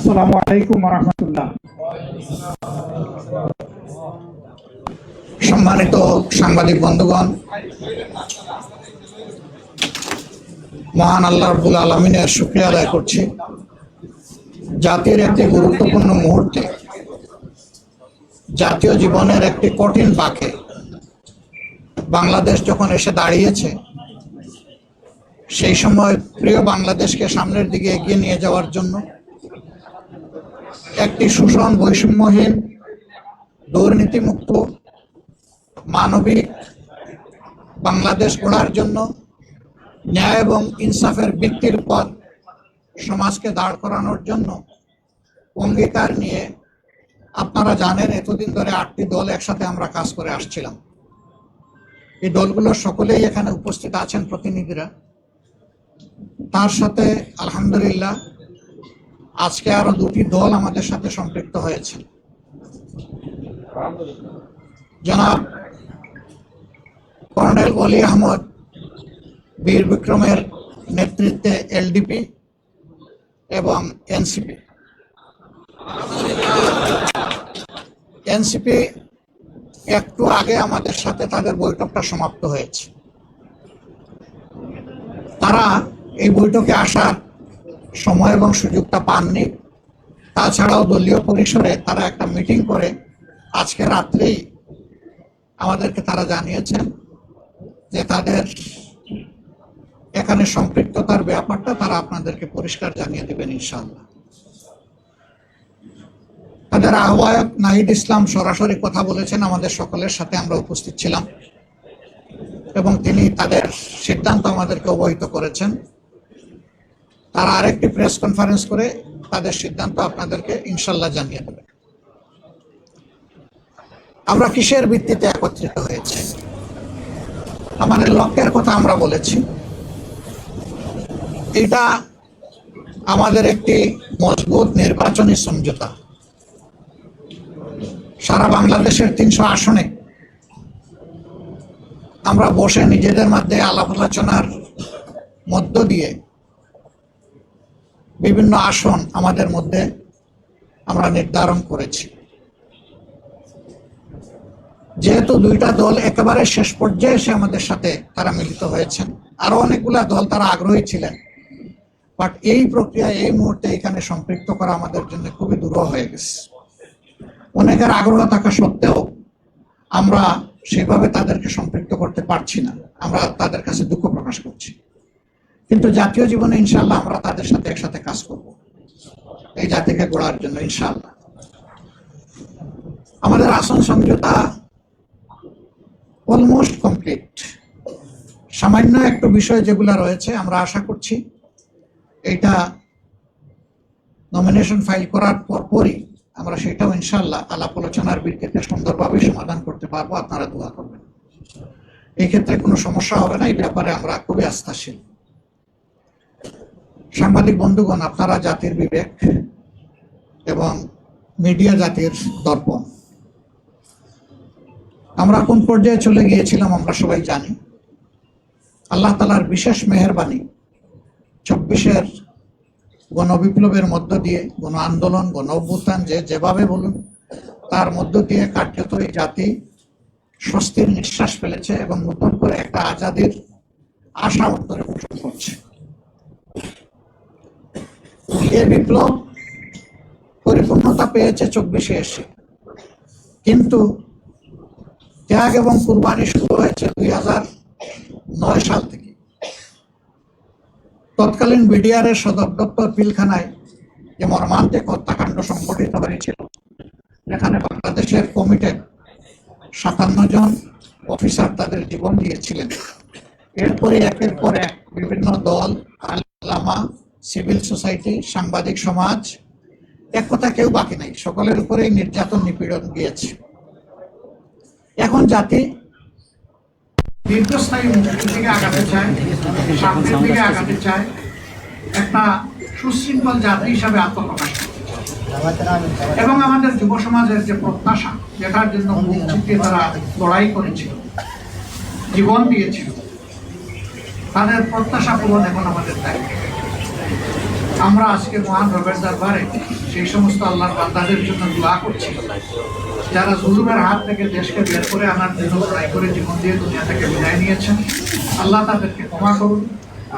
আসসালামু আলাইকুম ওয়া রাহমাতুল্লাহ। সম্মানিত সাংবাদিক বন্ধুগণ, মহান আল্লাহ রাব্বুল আলামিনের শুকরিয়া আদায় করছি। জাতির একটি গুরুত্বপূর্ণ মুহূর্তে, জাতীয় জীবনের একটি কঠিন বাঁকে বাংলাদেশ যখন এসে দাঁড়িয়েছে, সেই সময় প্রিয় বাংলাদেশকে সামনের দিকে এগিয়ে নিয়ে যাওয়ার জন্য একটি শোষণ বৈষম্যহীন, দুর্নীতিমুক্ত, মানবিক বাংলাদেশ গড়ার জন্য ন্যায় এবং ইনসাফের ভিত্তির উপর সমাজকে দাঁড় করানোর জন্য অঙ্গীকার নিয়ে, আপনারা জানেন এতদিন ধরে 8টি দল একসাথে আমরা কাজ করে আসছিলাম। এই দলগুলোর সকলেই এখানে উপস্থিত আছেন প্রতিনিধিরা। তার সাথে আলহামদুলিল্লাহ আজকে আরো 2টি দল আমাদের সাথে সম্পৃক্ত হয়েছে। জনাব কর্নেল অলি আহমদ বীর বিক্রমের নেতৃত্বে এলডিপি এবং এনসিপি একটু আগে আমাদের সাথে তাদের বৈঠকটা সমাপ্ত হয়েছে। তারা এই বৈঠকে আসার সময় এবং সুযোগটা পাননি। তাছাড়াও দলীয় পরিসরে তারা একটা মিটিং করে আজকে রাত্রেই আমাদেরকে তারা জানিয়েছেন যে তাদের এখানে সম্পৃক্ততার ব্যাপারটা তারা আপনাদেরকে পরিষ্কার জানিয়ে দেবেন ইনশাআল্লাহ। তাদের আহ্বায়ক নাহিদ ইসলাম সরাসরি কথা বলেছেন আমাদের সকলের সাথে, আমরা উপস্থিত ছিলাম এবং তিনি তাদের সিদ্ধান্ত আমাদেরকে অবহিত করেছেন। তারা আরেকটি প্রেস কনফারেন্স করে তাদের সিদ্ধান্ত আপনাদেরকে ইনশাআল্লাহ জানিয়ে দেবেন। আমরা কিসের ভিত্তিতে একত্রিত হয়েছে, আমাদের লক্ষ্যের কথা আমরা বলেছি। এটা আমাদের একটি মজবুত নির্বাচনী সমঝোতা। সারা বাংলাদেশের 300 আসনে আমরা বসে নিজেদের মধ্যে আলাপ আলোচনার মধ্য দিয়ে বিভিন্ন আসন আমাদের মধ্যে আমরা নির্ধারণ করেছি। যেহেতু 2টা দল একেবারে শেষ পর্যায়ে এসে আমাদের সাথে তারা মিলিত হয়েছেন, আরো অনেকগুলা দল তারা আগ্রহী ছিলেন, বাট এই প্রক্রিয়া এই মুহূর্তে এখানে সম্পৃক্ত করা আমাদের জন্য খুবই দুরূহ হয়ে গেছে। অনেকের আগ্রহ থাকা সত্ত্বেও আমরা সেভাবে তাদেরকে সম্পৃক্ত করতে পারছি না। আমরা তাদের কাছে দুঃখ প্রকাশ করছি, কিন্তু জাতীয় জীবনে ইনশাআল্লাহ আমরা তাদের সাথে একসাথে কাজ করব এই জাতিকে গড়ার জন্য ইনশাআল্লাহ। আমাদের আসন সমঝোতা অলমোস্ট কমপ্লিট। সামান্য একটু বিষয় যেগুলো রয়েছে, আমরা আশা করছি এটা নমিনেশন ফাইল করার পরপরই আমরা সেটাও ইনশাআল্লাহ আলাপ আলোচনার ভিত্তিতে সুন্দরভাবে সমাধান করতে পারবো। আপনারা দোয়া করবেন, এই ক্ষেত্রে কোনো সমস্যা হবে না। এই ব্যাপারে আমরা খুবই আস্থাশীল। সাংবাদিক বন্ধুগণ, আপনারা জাতির বিবেক এবং মিডিয়া জাতির দর্পণ। আমরা কোন পর্যায়ে চলে গিয়েছিলাম আমরা সবাই জানি। আল্লাহ তাআলার বিশেষ মেহেরবানি 24-এর গণবিপ্লবের মধ্য দিয়ে, গণ আন্দোলন, গণ অভ্যুত্থান, যেভাবে বলুন, তার মধ্য দিয়ে কার্যত এই জাতি স্বস্তির নিঃশ্বাস ফেলেছে এবং নতুন করে একটা আজাদির আশা অন্তরে পোষণ করছে। এই বিপ্লব পরিপূর্ণতা পেয়েছে 24-এ এসে, কিন্তু ত্যাগ এবং কুরবানি শুরু হয়েছে 2009 সাল থেকে। তৎকালীন বিডিআরের সদর দপ্তর পিলখানায় যে মর্মান্তিক হত্যাকাণ্ড সংঘটিত হয়েছিল, যেখানে বাংলাদেশের কমিটেড 57 জন অফিসার তাদের জীবন দিয়েছিলেন। এরপরে একের পর এক বিভিন্ন দল, আলেমা, সিভিল সোসাইটি, সাংবাদিক সমাজ, এক কথা কেউ বাকি নাই, সকলের উপরেই নির্যাতন নিপীড়ন গিয়েছে। এখন জাতি দীর্ঘস্থায়ী মুক্তির দিকে আগাতে চায়, শান্তির দিকে আগাতে চায়, একটা সুশৃঙ্খল জাতি হিসাবে আত্মপ্রকাশ করতে চায়। এবং আমাদের যুব সমাজের যে প্রত্যাশা, যেটার জন্য মুক্তিতে তারা লড়াই করেছিল, জীবন দিয়েছিল, তাদের প্রত্যাশা পূরণ এখন আমাদের দায়িত্ব। আমরা আজকে মহান রবের দরবারে সেই সমস্ত আল্লাহর বান্দাদের জন্য দোয়া করছি যারা জুলুমের হাত থেকে দেশকে বের করে আনার জন্য লড়াই করে জীবন দিয়ে দুনিয়া থেকে বিদায় নিয়েছেন। আল্লাহ তাদেরকে ক্ষমা করুন,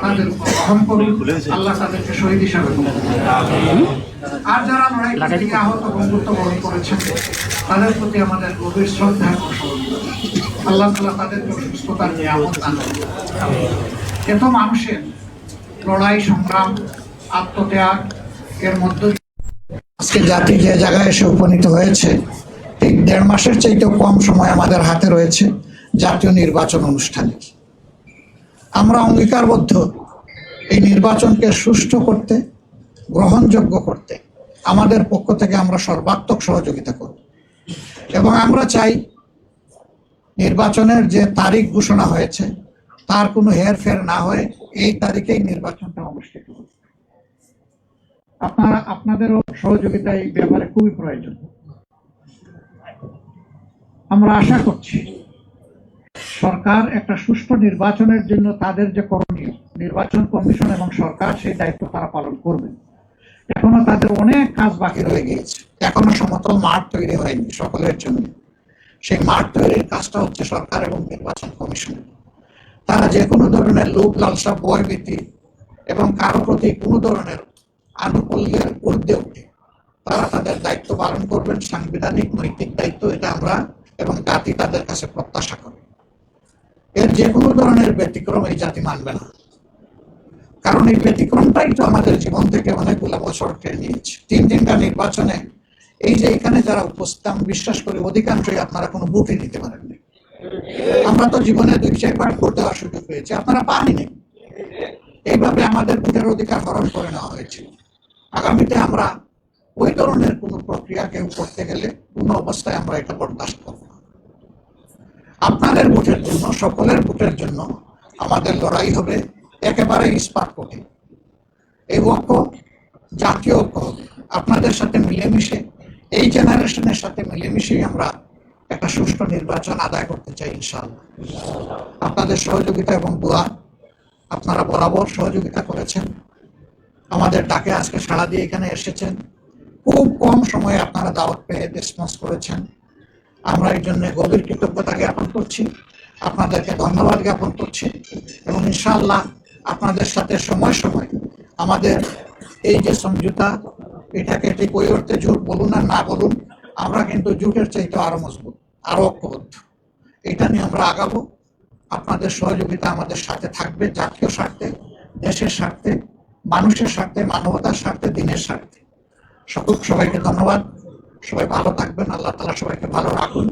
তাদের উপর রহম করুন, আল্লাহ তাদেরকে শহীদ হিসাবে কবুল করুন। আর যারা লড়াই করতে গিয়ে আহত বন্ধুত্ব বরণ করেছেন তাদের প্রতি আমাদের গভীর শ্রদ্ধা এবং সহযোগিতা। আল্লাহ তাআলা তাদেরকে সুস্থতার নিয়ামত দান করুন। এত মানুষের লড়াই সংগ্রাম আত্মত্যাগ এর মধ্য আজকে জাতি যে জায়গায় এসে উপনীত হয়েছে, ঠিক 1.5 মাসের চাইতেও কম সময় আমাদের হাতে রয়েছে জাতীয় নির্বাচন অনুষ্ঠানের। আমরা অঙ্গীকারবদ্ধ এই নির্বাচনকে সুষ্ঠু করতে, গ্রহণযোগ্য করতে আমাদের পক্ষ থেকে আমরা সর্বাত্মক সহযোগিতা করব এবং আমরা চাই নির্বাচনের যে তারিখ ঘোষণা হয়েছে তার কোনো হেরফের না হয়ে এই তারিখেই নির্বাচনটা অনুষ্ঠিত হবে। আপনাদেরও সহযোগিতা এই ব্যাপারে খুবই প্রয়োজন। আমরা আশা করছি সরকার একটা সুষ্ঠু নির্বাচনের জন্য তাদের যে করণীয়, নির্বাচন কমিশন এবং সরকার সেই দায়িত্ব তারা পালন করবে। এখনো তাদের অনেক কাজ বাকি রয়ে গিয়েছে, এখনো সমতল মাঠ তৈরি হয়নি সকলের জন্য। সেই মাঠ তৈরির কাজটা হচ্ছে সরকার এবং নির্বাচন কমিশনের। তারা যে কোনো ধরনের লোভ লালসা, ভয়ভীতি এবং কারো প্রতি কোনো ধরনের আনুকূল্যের ঊর্ধ্বে উঠে তারা তাদের দায়িত্ব পালন করবেন। সাংবিধানিক নৈতিক দায়িত্ব এটা আমরা এবং জাতি তাদের কাছে প্রত্যাশা করে। এর যে কোনো ধরনের ব্যতিক্রম এই জাতি মানবে না, কারণ এই ব্যতিক্রমটাই তো আমাদের জীবন থেকে অনেকগুলো বছর কেড়ে নিয়েছে। 3টা নির্বাচনে এই যে এখানে যারা উপস্থিত, আমি বিশ্বাস করি অধিকাংশই আপনারা কোনো ভোটই দিতে পারেননি। আমরা তো জীবনে 2-4বার ভোট দেওয়ার সুযোগ পেয়েছি, আপনারা পাননি। এইভাবে আমাদের ভোটের অধিকার হরণ করে নেওয়া হয়েছে। আগামীতে আমরা ওই ধরনের কোনো প্রক্রিয়া কেউ করতে গেলে কোনো অবস্থায় আমরা এটা বরদাস্ত করব না। আপনাদের ভোটের জন্য, সকলের ভোটের জন্য আমাদের লড়াই হবে একেবারে ইস্পাত কঠিন। এই ঐক্য জাতীয় ঐক্য হবে। আপনাদের সাথে মিলেমিশে, এই জেনারেশনের সাথে মিলেমিশেই আমরা একটা সুষ্ঠু নির্বাচন আদায় করতে চাই ইনশাআল্লাহ। আপনাদের সহযোগিতা এবং দোয়া, আপনারা বরাবর সহযোগিতা করেছেন, আমাদের ডাকে আজকে সাড়া দিয়ে এখানে এসেছেন। খুব কম সময়ে আপনারা দাওয়াত পেয়ে রেসপন্স করেছেন। আমরা এই জন্য গভীর কৃতজ্ঞতা জ্ঞাপন করছি, আপনাদেরকে ধন্যবাদ জ্ঞাপন করছি এবং ইনশাআল্লাহ আপনাদের সাথে সময় সময় আমাদের এই যে সমঝোতা, এটাকে ঠিক ওই অর্থে জোট বলুন আর না বলুন, আমরা কিন্তু জোটের চাইতে আরো মজবুত, আরো ঐক্যবদ্ধ। এটা নিয়ে আমরা আগাবো। আপনাদের সহযোগিতা আমাদের সাথে থাকবে, জাতীয় স্বার্থে, দেশের স্বার্থে, মানুষের স্বার্থে, মানবতার স্বার্থে, দিনের স্বার্থে। সবাইকে ধন্যবাদ। সবাই ভালো থাকবেন। আল্লাহ তাআলা সবাইকে ভালো রাখুন।